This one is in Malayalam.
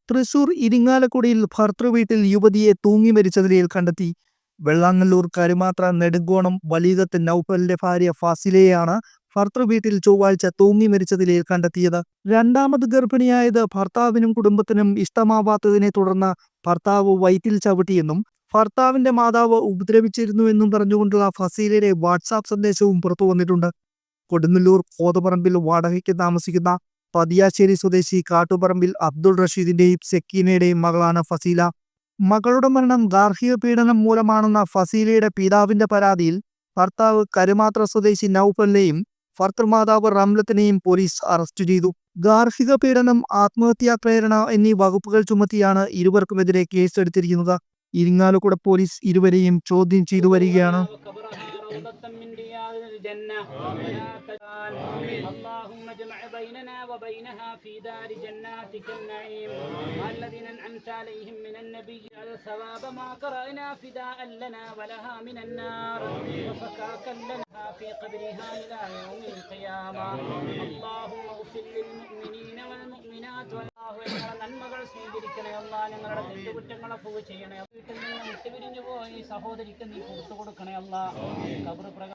തൃശൂർ ഇരിങ്ങാലക്കുടിയിൽ ഭർതൃവീട്ടിൽ യുവതിയെ തൂങ്ങി മരിച്ച നിലയിൽ കണ്ടെത്തി. വെള്ളാങ്ങല്ലൂർ കരുമാത്ര നെടുങ്കോണം വലിയകത്ത് നൗഫലിന്റെ ഭാര്യ ഫാസിലയെയാണ് ഭർതൃവീട്ടിൽ ചൊവ്വാഴ്ച തൂങ്ങി മരിച്ച നിലയിൽ കണ്ടെത്തിയത്. രണ്ടാമത് ഗർഭിണിയായത് ഭർത്താവിനും കുടുംബത്തിനും ഇഷ്ടമാവാത്തതിനെ തുടർന്ന് ഭർത്താവ് വയറ്റിൽ ചവിട്ടിയെന്നും ഭർത്താവിന്റെ മാതാവ് ഉപദ്രവിച്ചിരുന്നുവെന്നും പറഞ്ഞുകൊണ്ടുള്ള ഫസീലയുടെ വാട്സാപ്പ് സന്ദേശവും പുറത്തുവന്നിട്ടുണ്ട്. കൊടുങ്ങല്ലൂർ കോതപറമ്പിൽ വാടകയ്ക്ക് താമസിക്കുന്ന പതിയാശ്ശേരി സ്വദേശി കാട്ടുപറമ്പിൽ അബ്ദുൾ റഷീദിന്റെയും സെക്കീനയുടെയും മകളാണ് ഫസീല. മകളുടെ മരണം ഗാർഹിക പീഡനം മൂലമാണെന്ന ഫസീലയുടെ പിതാവിന്റെ പരാതിയിൽ ഭർത്താവ് കരുമാത്ര സ്വദേശി നൗഫലിനെയും ഭർത്തൃമാതാവ് റംലത്തിനെയും പോലീസ് അറസ്റ്റ് ചെയ്തു. ഗാർഹിക പീഡനം, ആത്മഹത്യാ പ്രേരണ എന്നീ വകുപ്പുകൾ ചുമത്തിയാണ് ഇരുവർക്കുമെതിരെ കേസെടുത്തിരിക്കുന്നത്. ഇരിങ്ങാലക്കുട പോലീസ് ഇരുവരെയും ചോദ്യം ചെയ്തു വരികയാണ്. اللهم اجمع بيننا وبينها في دار جناتك النعيم الذين أنعمت عليهم من النبي الثواب ما قرأنا فداء لنا ولها من النار وفكاكا لنا في قبرها إلى يوم القيامة اللهم اغفر للمؤمنين والمؤمنات നന്മകൾ സ്വീകരിക്കണേ അല്ലാ. ഞങ്ങളുടെ തെറ്റുകുറ്റങ്ങളെ പോയി ചെയ്യണേ. വീട്ടിൽ നിന്ന് വിട്ടുപിരിഞ്ഞു പോയി സഹോദരിക്ക് നീ പുറത്തു കൊടുക്കണേ അല്ലാ. ഖബർ പ്രകാരം